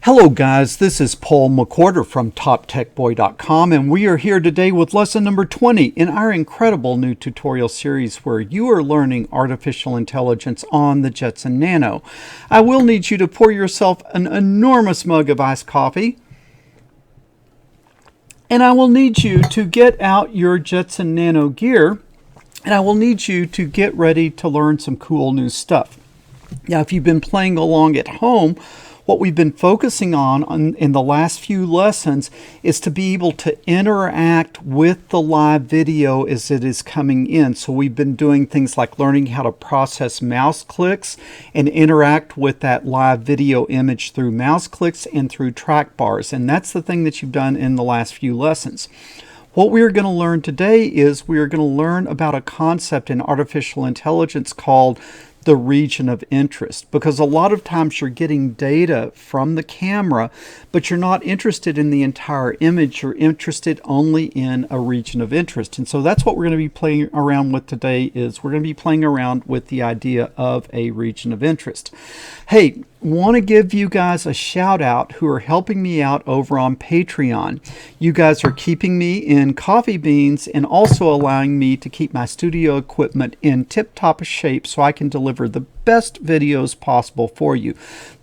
Hello guys, this is Paul McWhorter from TopTechBoy.com, and we are here today with lesson number 20 in our incredible new tutorial series where you are learning artificial intelligence on the Jetson Nano. I will need you to pour yourself an enormous mug of iced coffee, and I will need you to get out your Jetson Nano gear, and I will need you to get ready to learn some cool new stuff. Now, if you've been playing along at home, what we've been focusing on in the last few lessons is to be able to interact with the live video as it is coming in. So we've been doing things like learning how to process mouse clicks and interact with that live video image through mouse clicks and through track bars. And that's the thing that you've done in the last few lessons. What we are going to learn today is we are going to learn about a concept in artificial intelligence called the region of interest, because a lot of times you're getting data from the camera, but you're not interested in the entire image. You're interested only in a region of interest. And so that's what we're going to be playing around with today. Is we're going to be playing around with the idea of a region of interest. Hey, want to give you guys a shout out who are helping me out over on Patreon. You guys are keeping me in coffee beans and also allowing me to keep my studio equipment in tip-top shape so I can deliver the best videos possible for you.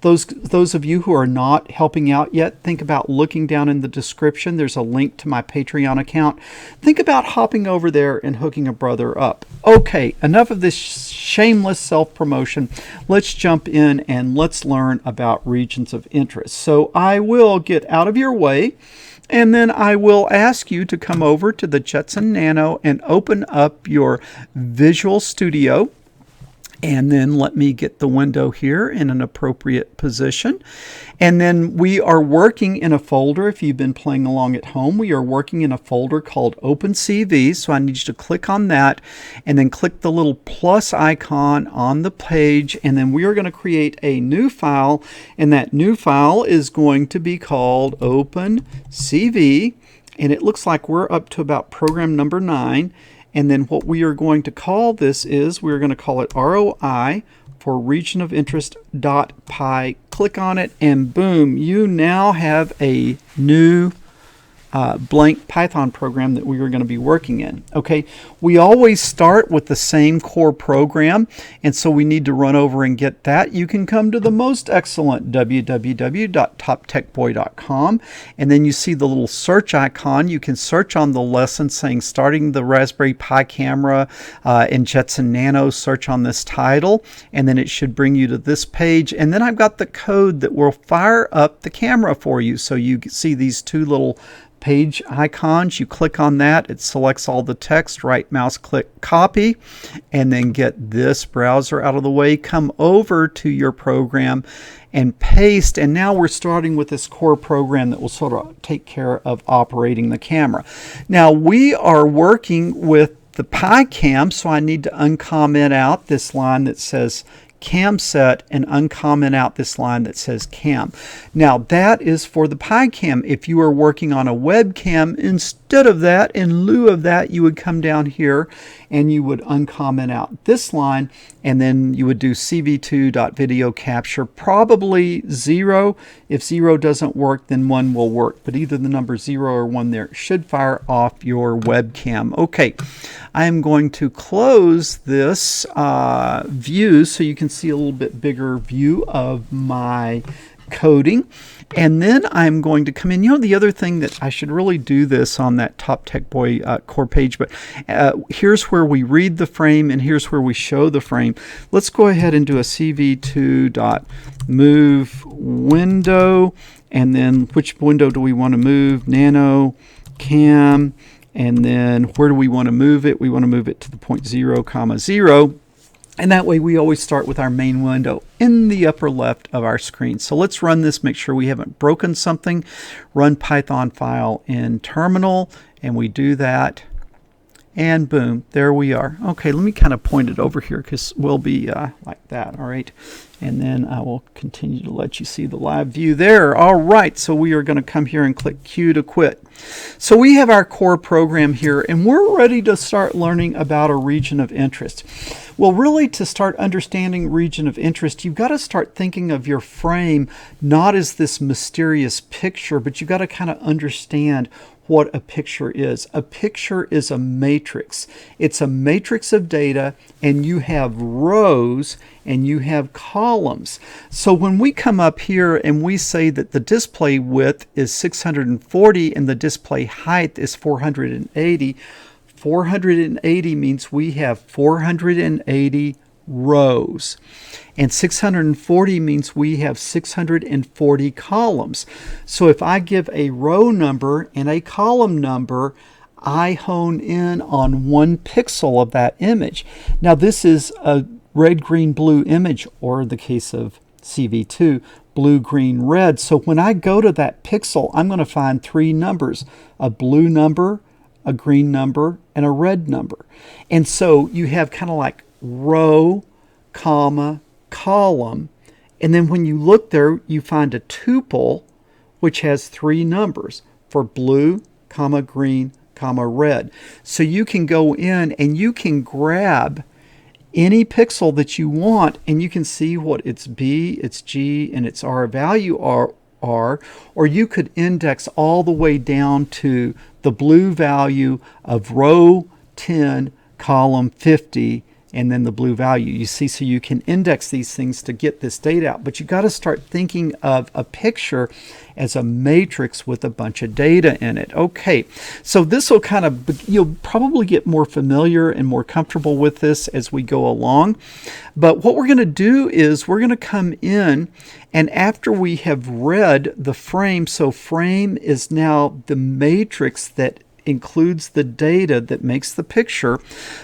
Those of you who are not helping out yet, think about looking down in the description. There's a link to my Patreon account. Think about hopping over there and hooking a brother up. Okay, enough of this shameless self-promotion. Let's jump in and let's learn about regions of interest. So I will get out of your way, and then I will ask you to come over to the Jetson Nano and open up your Visual Studio. And then let me get the window here in an appropriate position. And then we are working in a folder. If you've been playing along at home, we are working in a folder called OpenCV. So I need you to click on that and then click the little plus icon on the page. And then we are going to create a new file. And that new file is going to be called OpenCV. And it looks like we're up to about program number 9. And then what we are going to call this is, we're going to call it ROI for region of interest.py. Click on it and boom, you now have a new blank Python program that we are going to be working in. Okay, we always start with the same core program, and so we need to run over and get that. You can come to the most excellent www.toptechboy.com, and then you see the little search icon. You can search on the lesson saying starting the Raspberry Pi camera in Jetson Nano, search on this title, and then it should bring you to this page. And then I've got the code that will fire up the camera for you. So you see these two little page icons. You click on that, it selects all the text, right mouse click copy, and then get this browser out of the way, come over to your program and paste. And now we're starting with this core program that will sort of take care of operating the camera. Now we are working with the PICam, so I need to uncomment out this line that says cam set and uncomment out this line that says cam. Now that is for the PICam. If you are working on a webcam, instead of that, in lieu of that, you would come down here and you would uncomment out this line, and then you would do cv2.video capture, probably 0. If 0 doesn't work, then 1 will work, but either the number 0 or 1 there should fire off your webcam. Okay, I am going to close this view so you can see a little bit bigger view of my coding. And then I'm going to come in. You know, the other thing that I should really do this on that Top Tech Boy core page, but here's where we read the frame and here's where we show the frame. Let's go ahead and do a cv2.move window, and then which window do we want to move? Nano, cam, and then where do we want to move it? We want to move it to the point 0, 0. And that way we always start with our main window in the upper left of our screen. So let's run this, make sure we haven't broken something. Run Python file in terminal, and we do that. And boom, there we are. Okay, let me kind of point it over here because we'll be like that, all right? And then I will continue to let you see the live view there. All right, so we are going to come here and click Q to quit. So we have our core program here, and we're ready to start learning about a region of interest. Well, really, to start understanding region of interest, you've got to start thinking of your frame not as this mysterious picture, but you've got to kind of understand what a picture is. A picture is a matrix. It's a matrix of data, and you have rows and you have columns. So when we come up here and we say that the display width is 640 and the display height is 480, 480 means we have 480 rows. And 640 means we have 640 columns. So if I give a row number and a column number, I hone in on 1 pixel of that image. Now this is a red, green, blue image, or in the case of CV2, blue, green, red. So when I go to that pixel, I'm going to find 3 numbers: a blue number, a green number, and a red number. And so you have kind of like row, comma, column, and then when you look there, you find a tuple which has 3 numbers for blue, comma, green, comma, red. So you can go in and you can grab any pixel that you want, and you can see what its B, its G, and its R value are, or you could index all the way down to the blue value of row 10, column 50, and then the blue value. You see, so you can index these things to get this data out, but you got to start thinking of a picture as a matrix with a bunch of data in it. Okay, so this will kind of, you'll probably get more familiar and more comfortable with this as we go along. But what we're going to do is we're going to come in, and after we have read the frame, so frame is now the matrix that includes the data that makes the picture,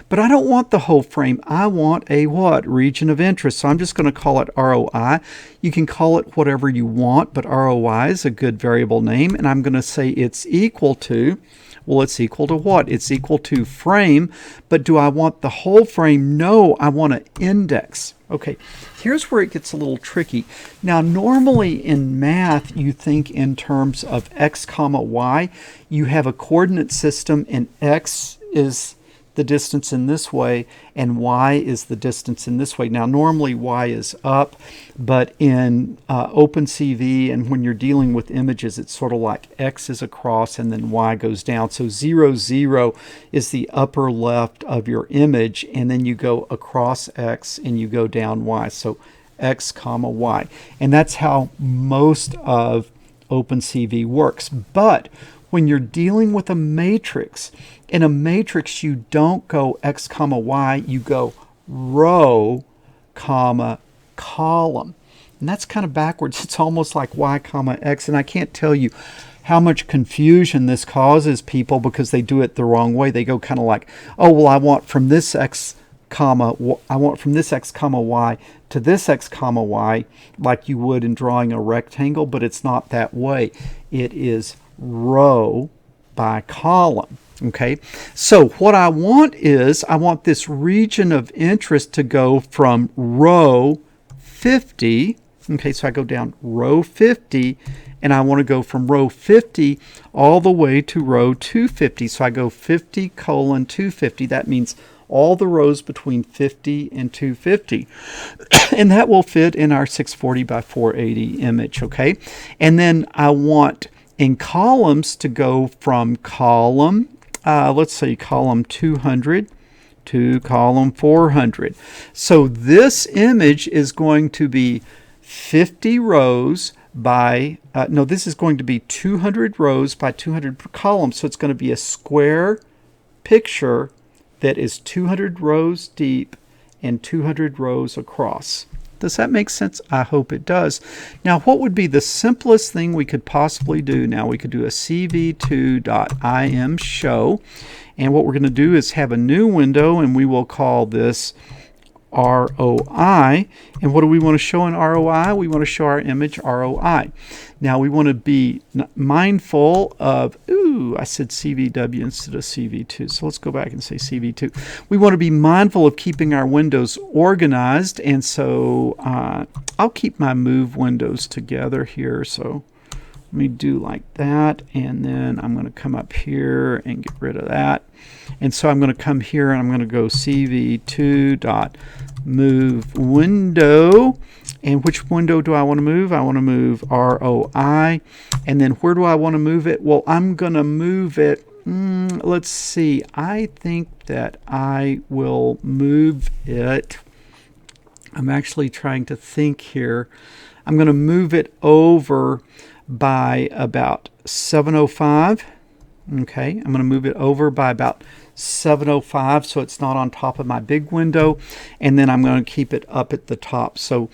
but I don't want the whole frame. I want a what? Region of interest. So I'm just going to call it ROI. You can call it whatever you want, but ROI is a good variable name, and I'm going to say it's equal to, well, it's equal to what? It's equal to frame, but do I want the whole frame? No, I want an index. Okay, here's where it gets a little tricky. Now, normally in math, you think in terms of x comma y. You have a coordinate system, and x is the distance in this way, and y is the distance in this way. Now, normally y is up, but in OpenCV and when you're dealing with images, it's sort of like x is across and then y goes down. So 0, 0 is the upper left of your image, and then you go across x and you go down y. So x comma y. And that's how most of OpenCV works. But when you're dealing with a matrix, in a matrix you don't go x comma y, you go row comma column. And that's kind of backwards. It's almost like y comma x, and I can't tell you how much confusion this causes people because they do it the wrong way. They go kind of like, oh, well, I want from this x comma y to this x comma y, like you would in drawing a rectangle, but it's not that way. It is row by column. Okay, so what I want is I want this region of interest to go from row 50. Okay, so I go down row 50, and I want to go from row 50 all the way to row 250. So I go 50 colon 250. That means all the rows between 50 and 250. And that will fit in our 640 by 480 image. Okay, and then I want in columns to go from column, let's say column 200 to column 400. So this image is going to be 50 rows by, no, this is going to be 200 rows by 200 per column. So it's going to be a square picture that is 200 rows deep and 200 rows across. Does that make sense? I hope it does. Now, what would be the simplest thing we could possibly do? Now, we could do a cv2.im show, and what we're going to do is have a new window, and we will call this ROI. And what do we want to show in ROI? We want to show our image ROI. Now we want to be mindful of, ooh, I said CVW instead of CV2. So let's go back and say CV2. We want to be mindful of keeping our windows organized. And so I'll keep my move windows together here. So let me do like that, and then I'm going to come up here and get rid of that. And so I'm going to come here and I'm going to go CV2.move window. And which window do I want to move? I want to move ROI. And then where do I want to move it? Well, I'm going to move it. Let's see. I think that I will move it. I'm actually trying to think here. I'm going to move it over by about 705. Okay, I'm going to move it over by about 705 so it's not on top of my big window, and then I'm going to keep it up at the top. So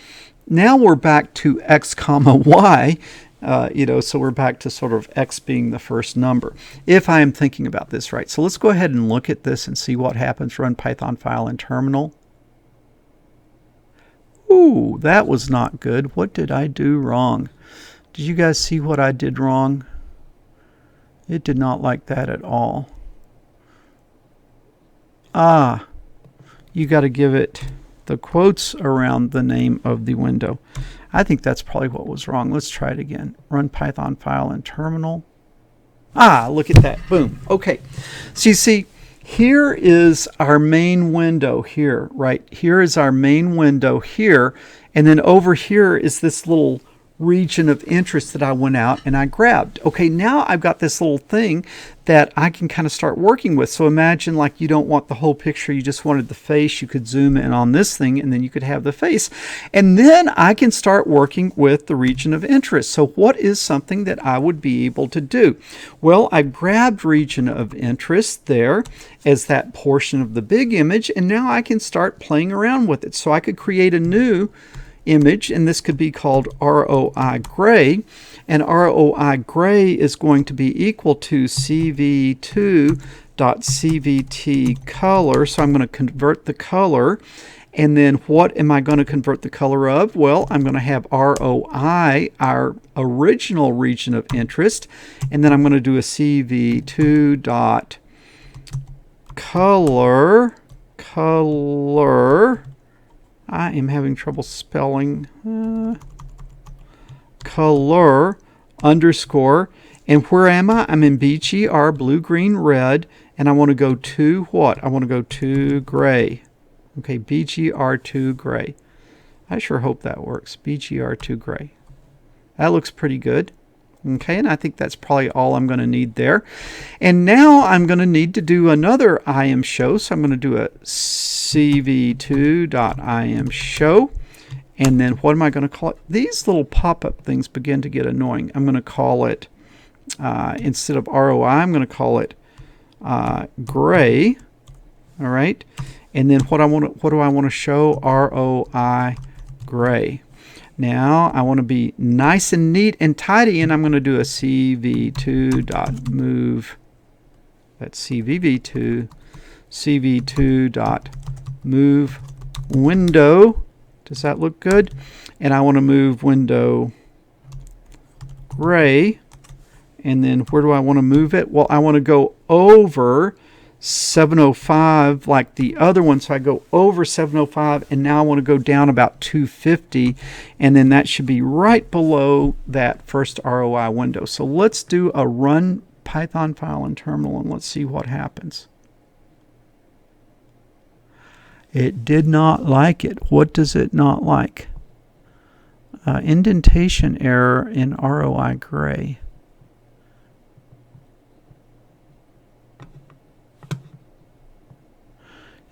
now we're back to X comma Y, so we're back to sort of X being the first number, if I am thinking about this right. So let's go ahead and look at this and see what happens. Run Python file in terminal. Ooh, that was not good. What did I do wrong? Did you guys see what I did wrong? It did not like that at all. You got to give it the quotes around the name of the window. I think that's probably what was wrong. Let's try it again. Run Python file in terminal. Look at that. Boom. Okay. So you see, here is our main window here, right? Here is our main window here. And then over here is this little region of interest that I went out and I grabbed. Okay, now I've got this little thing that I can kind of start working with. So imagine like you don't want the whole picture, you just wanted the face. You could zoom in on this thing and then you could have the face. And then I can start working with the region of interest. So what is something that I would be able to do? Well, I grabbed region of interest there as that portion of the big image, and now I can start playing around with it. So I could create a new image, and this could be called ROI gray, and ROI gray is going to be equal to CV2.CVT color. So I'm going to convert the color, and then what am I going to convert the color of? Well, I'm going to have ROI, our original region of interest, and then I'm going to do a CV2.color. I am having trouble spelling color underscore. And where am I? I'm in BGR, blue, green, red. And I want to go to what? I want to go to gray. Okay, BGR to gray. I sure hope that works. BGR to gray. That looks pretty good. Okay, and I think that's probably all I'm going to need there. And now I'm going to need to do another IMShow. So I'm going to do a CV2.IMShow. And then what am I going to call it? These little pop-up things begin to get annoying. I'm going to call it, instead of ROI, I'm going to call it gray. All right. And then what do I want to show? ROI gray. Now I want to be nice and neat and tidy, and I'm going to do a CV2.move. That's CV2.move window. Does that look good? And I want to move window gray. And then where do I want to move it? Well, I want to go over 705 like the other one. So I go over 705, and now I want to go down about 250, and then that should be right below that first ROI window. So let's do a run Python file in terminal, and let's see what happens. It did not like it. What does it not like? Indentation error in ROI gray.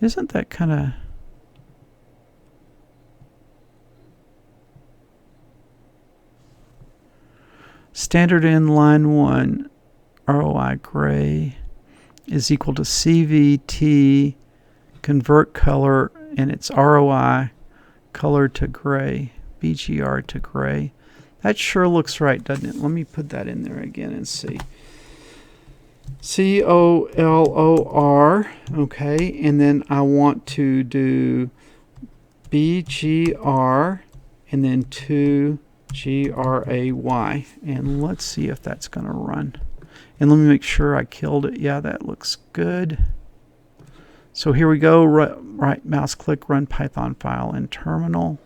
Isn't that kind of... Standard in line 1, ROI gray is equal to CVT convert color, and it's ROI color to gray, BGR to gray. That sure looks right, doesn't it? Let me put that in there again and see. COLOR, okay, and then I want to do BGR and then 2GRAY. And let's see if that's going to run. And let me make sure I killed it. Yeah, that looks good. So here we go. Right mouse click, run Python file in terminal.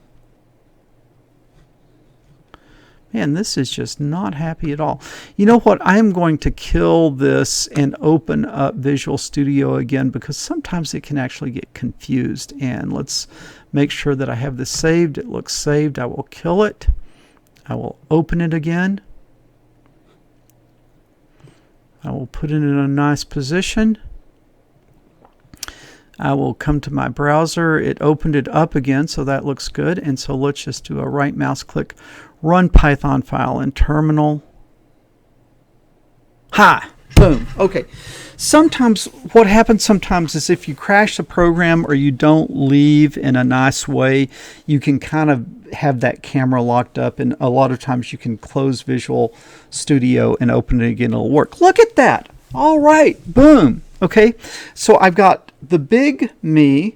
Man, this is just not happy at all. You know what? I'm going to kill this and open up Visual Studio again because sometimes it can actually get confused. And let's make sure that I have this saved. It looks saved. I will kill it. I will open it again. I will put it in a nice position. I will come to my browser. It opened it up again, so that looks good. And so let's just do a right mouse click, run Python file in terminal. Ha! Boom. Okay. Sometimes what happens sometimes is if you crash the program or you don't leave in a nice way, you can kind of have that camera locked up, and a lot of times you can close Visual Studio and open it again. It'll work. Look at that. All right. Boom. Okay. So I've got the big me,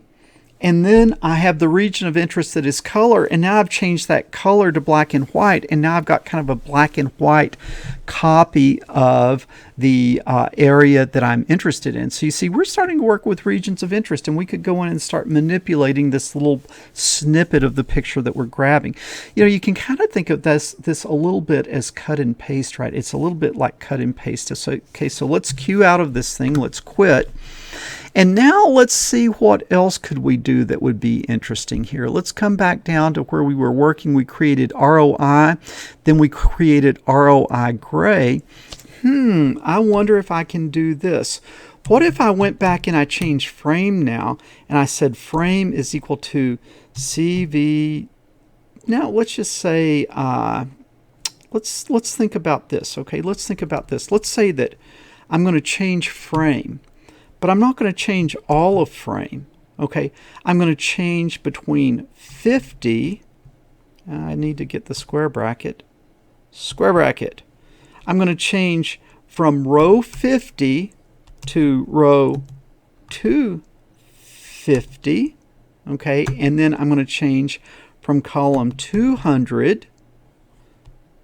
and then I have the region of interest that is color, and now I've changed that color to black and white, and now I've got kind of a black and white copy of the area that I'm interested in. So you see, we're starting to work with regions of interest, and we could go in and start manipulating this little snippet of the picture that we're grabbing. You know, you can kind of think of this a little bit as cut and paste, right? It's a little bit like cut and paste. So, okay, so let's queue out of this thing. Let's quit. And now let's see what else could we do that would be interesting here. Let's come back down to where we were working. We created ROI, then we created ROI gray. I wonder if I can do this. What if I went back and I changed frame now, and I said frame is equal to CV. Now let's just say, let's think about this. Okay, let's think about this. Let's say that I'm going to change frame. But I'm not going to change all of frame. Okay, I'm going to change between 50. I need to get the square bracket. Square bracket. I'm going to change from row 50 to row 250. Okay, and then I'm going to change from column 200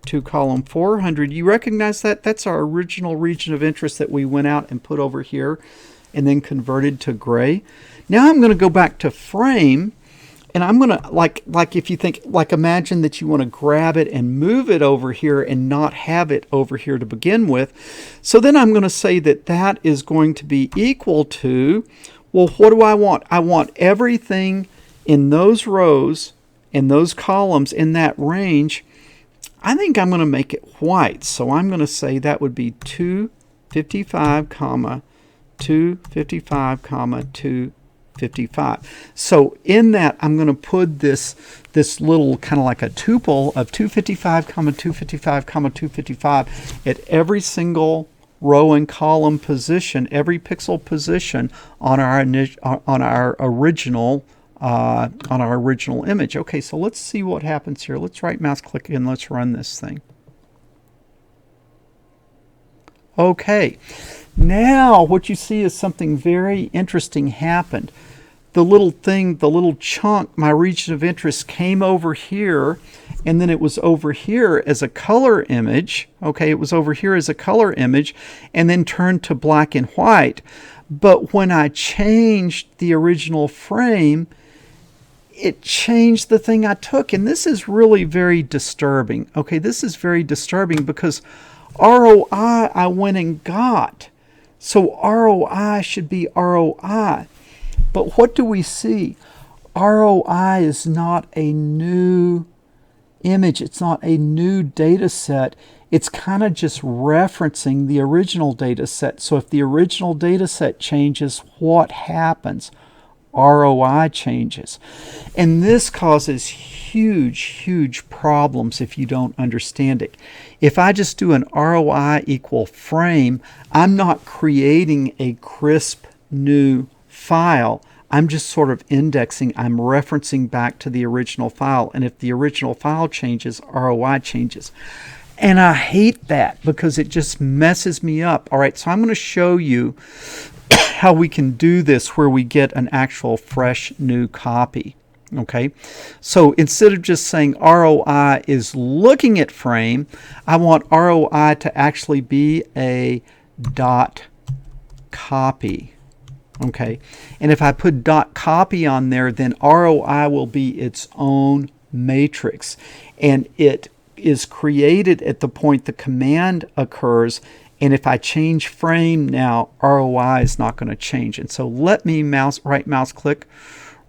to column 400. You recognize that? That's our original region of interest that we went out and put over here and then converted to gray. Now I'm going to go back to frame, and I'm going to, like if you think, like imagine that you want to grab it and move it over here and not have it over here to begin with. So then I'm going to say that that is going to be equal to, well, what do I want? I want everything in those rows, in those columns, in that range. I think I'm going to make it white. So I'm going to say that would be 255, 255, 255. So in that, I'm going to put this little kind of like a tuple of 255, 255, 255 at every single row and column position, every pixel position on our original image. Okay, so let's see what happens here. Let's right mouse click and let's run this thing. Okay. Now what you see is something very interesting happened. The little thing, the little chunk, my region of interest came over here, and then it was over here as a color image. Okay, it was over here as a color image and then turned to black and white. But when I changed the original frame, it changed the thing I took. And this is really very disturbing. Okay, this is very disturbing because ROI I went and got. So ROI should be ROI. But what do we see? ROI is not a new image. It's not a new data set. It's kind of just referencing the original data set. So if the original data set changes, what happens? ROI changes. And this causes huge problems if you don't understand it. If I just do an ROI equal frame, I'm not creating a crisp new file. I'm just sort of indexing. I'm referencing back to the original file. And if the original file changes, ROI changes. And I hate that because it just messes me up. All right, so I'm going to show you how we can do this where we get an actual fresh new copy. Okay, so instead of just saying ROI is looking at frame, I want ROI to actually be a dot copy. Okay, and if I put dot copy on there, then ROI will be its own matrix, and it is created at the point the command occurs. And if I change frame now, ROI is not going to change. And so let me right mouse click,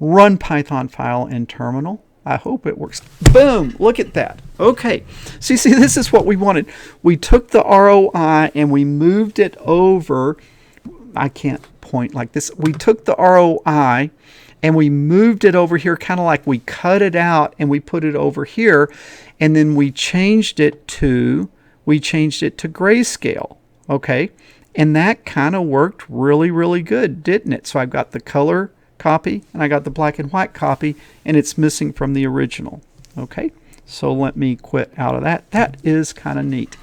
run Python file in terminal. I hope it works. Boom, look at that. Okay, so you see, this is what we wanted. We took the ROI and we moved it over. I can't point like this. We took the ROI and we moved it over here, kind of like we cut it out and we put it over here, and then we changed it to grayscale. Okay, and that kind of worked really, really good, didn't it? So I've got the color copy and I got the black and white copy, and it's missing from the original. Okay, so let me quit out of that. That is kind of neat.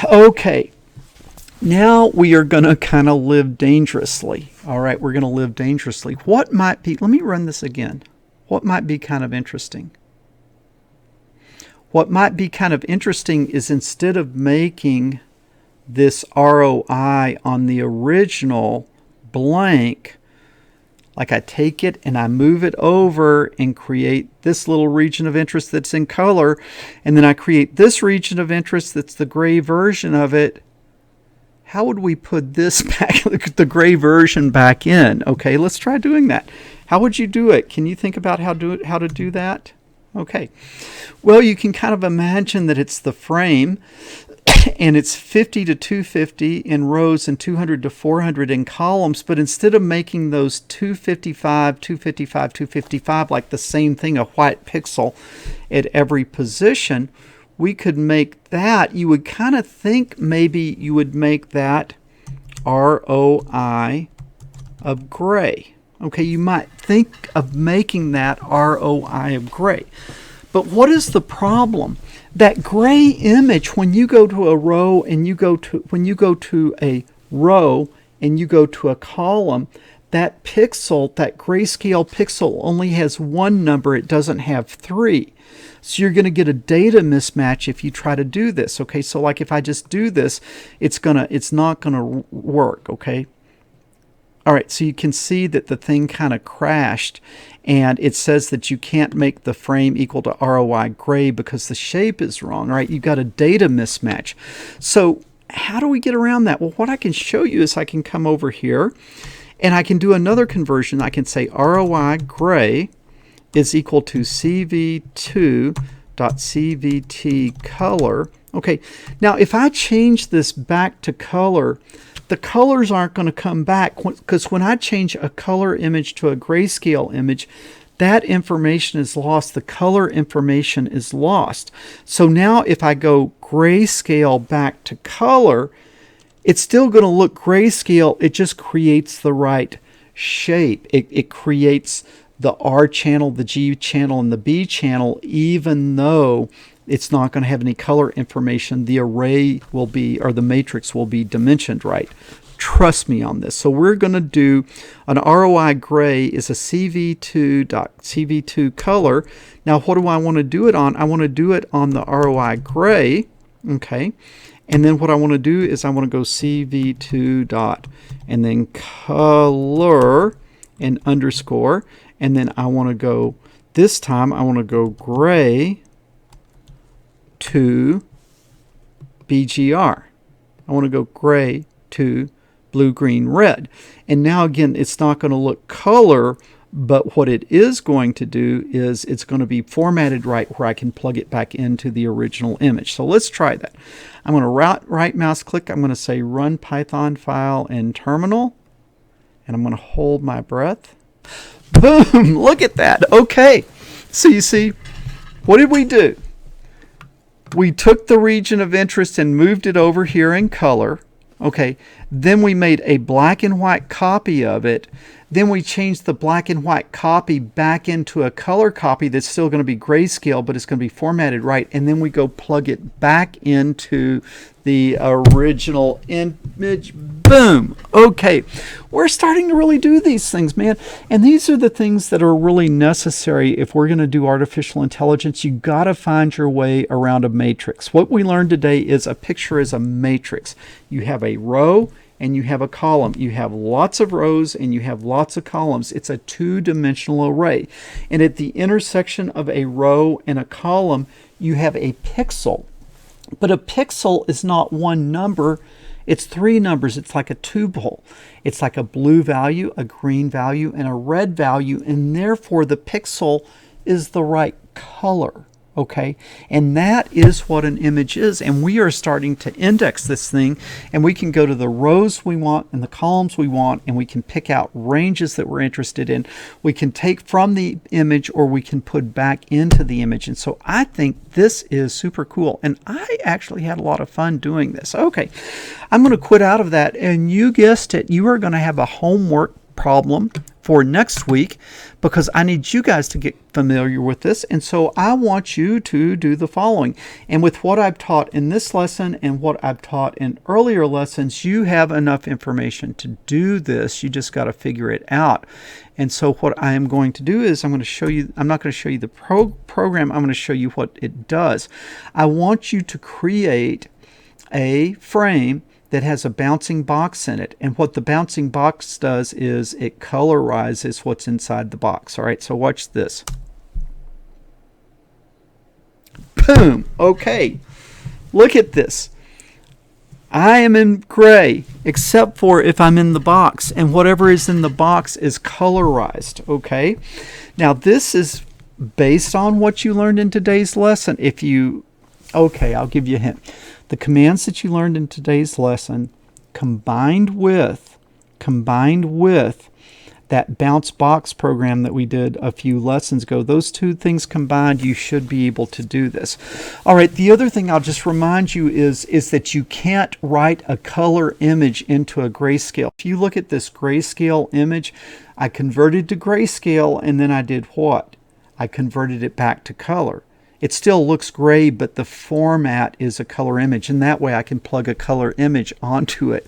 Okay, now we are going to kind of live dangerously. All right, we're going to live dangerously. What might be, let me run this again. What might be kind of interesting? What might be kind of interesting is, instead of making this ROI on the original blank, like I take it and I move it over and create this little region of interest that's in color, and then I create this region of interest that's the gray version of it. How would we put this back, the gray version back in? Okay, let's try doing that. How would you do it? Can you think about how to do that? Okay, well, you can kind of imagine that it's the frame, and it's 50 to 250 in rows and 200 to 400 in columns, but instead of making those 255, 255, 255 like the same thing, a white pixel at every position, we could make that, you would kind of think maybe you would make that ROI of gray. Okay, you might think of making that ROI of gray. But what is the problem? That gray image, when you go to a row and when you go to a row and you go to a column, that pixel, that grayscale pixel, only has one number. It doesn't have three. So you're going to get a data mismatch if you try to do this. Okay, so like if I just do this, it's not gonna work. Okay. All right, so you can see that the thing kind of crashed, and it says that you can't make the frame equal to ROI gray because the shape is wrong. All right, you've got a data mismatch. So how do we get around that? Well, what I can show you is I can come over here and I can do another conversion. I can say ROI gray is equal to CV2.CVT color. Okay, now if I change this back to color, the colors aren't going to come back, because when I change a color image to a grayscale image, that information is lost. The color information is lost. So now if I go grayscale back to color, it's still going to look grayscale. It just creates the right shape. It creates the R channel, the G channel, and the B channel, even though it's not going to have any color information. The array will be, or the matrix will be dimensioned right. Trust me on this. So we're going to do an ROI gray is a CV2.CV2 color. Now what do I want to do it on? I want to do it on the ROI gray. Okay. And then what I want to do is I want to go CV2 dot and then color and underscore. And then I want to go, this time I want to go gray to BGR. I want to go gray to blue, green, red. And now again, it's not going to look color, but what it is going to do is it's going to be formatted right where I can plug it back into the original image. So let's try that. I'm going to right mouse click. I'm going to say run Python file in terminal, and I'm going to hold my breath. Boom! Look at that. Okay. So you see, what did we do? We took the region of interest and moved it over here in color. Okay, then we made a black and white copy of it. Then we change the black and white copy back into a color copy that's still going to be grayscale, but it's going to be formatted right. And then we go plug it back into the original image. Boom. Okay, we're starting to really do these things, man. And these are the things that are really necessary if we're going to do artificial intelligence. You got to find your way around a matrix. What we learned today is a picture is a matrix. You have a row and you have a column. You have lots of rows and you have lots of columns. It's a two-dimensional array. And at the intersection of a row and a column, you have a pixel. But a pixel is not one number, it's three numbers. It's like a tuple. It's like a blue value, a green value, and a red value, and therefore the pixel is the right color. Okay, and that is what an image is, and we are starting to index this thing, and we can go to the rows we want and the columns we want, and we can pick out ranges that we're interested in. We can take from the image or we can put back into the image. And so I think this is super cool, and I actually had a lot of fun doing this. Okay, I'm going to quit out of that, and you guessed it, you are going to have a homework problem for next week, because I need you guys to get familiar with this. And so I want you to do the following. And with what I've taught in this lesson and what I've taught in earlier lessons, you have enough information to do this. You just got to figure it out. And so what I am going to do is I'm going to show you, I'm not going to show you the program, I'm going to show you what it does. I want you to create a frame that has a bouncing box in it. And what the bouncing box does is it colorizes what's inside the box. All right, so watch this. Boom. Okay, look at this. I am in gray, except for if I'm in the box, and whatever is in the box is colorized. Okay, now this is based on what you learned in today's lesson. Okay, I'll give you a hint. The commands that you learned in today's lesson combined with that bounce box program that we did a few lessons ago, those two things combined, you should be able to do this. All right, the other thing I'll just remind you is that you can't write a color image into a grayscale. If you look at this grayscale image, I converted to grayscale, and then I did what? I converted it back to color. It still looks gray, but the format is a color image, and that way I can plug a color image onto it.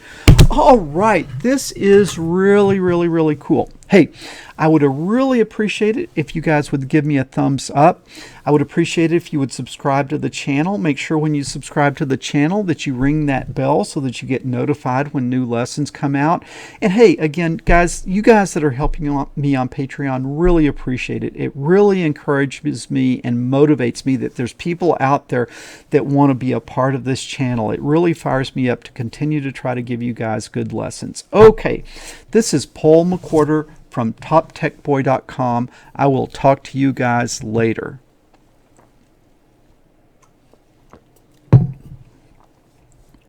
All right, this is really, really, really cool. Hey, I would really appreciate it if you guys would give me a thumbs up. I would appreciate it if you would subscribe to the channel. Make sure when you subscribe to the channel that you ring that bell so that you get notified when new lessons come out. And hey, again, guys, you guys that are helping me on Patreon, really appreciate it. It really encourages me and motivates me that there's people out there that want to be a part of this channel. It really fires me up to continue to try to give you guys good lessons. Okay, this is Paul McWhorter from TopTechBoy.com. I will talk to you guys later.